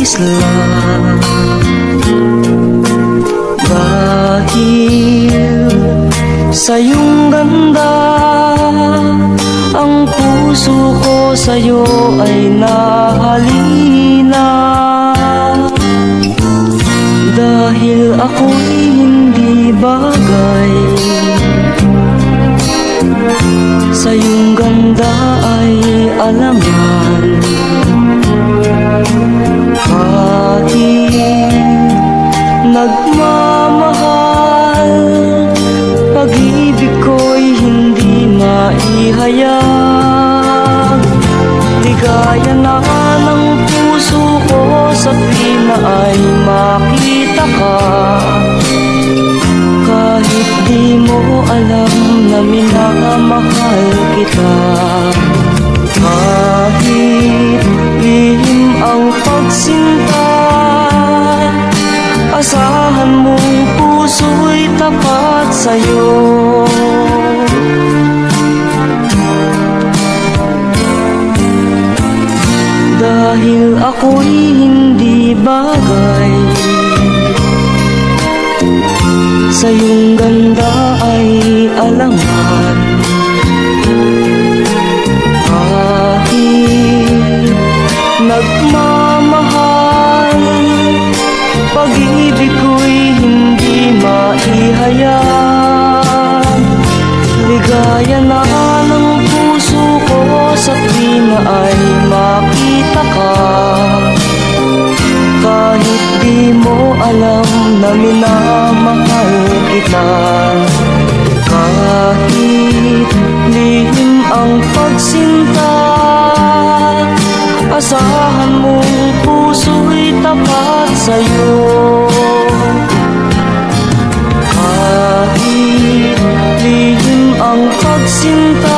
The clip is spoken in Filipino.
isla. Dahil sa iyong ganda, ang puso ko sa'yo ay nahalina. Dahil ako'y hindi bagay, sa iyong ganda ay alangan. Kahit nagmamahal, pag-ibig ko'y hindi maihayag. Ligaya na ng puso ko sa tuwing na ay makita ka. Kahit di mo alam na minamahal kita. Kahit lihim ang pagsinta, asahan mong puso'y tapat sa'yo. Dahil ako'y hindi bagay, sa iyong ganda ay alangan. Kahit nagmamahal, pag-ibig ko'y hindi maihayag. Ligaya na ng puso ko sa tuwing na ay makita ka. Kahit di mo alam na minamahal kita. Kahit lihim ang pagsinta, asahan mong puso'y tapat sa'yo. Kahit lihim ang pagsinta,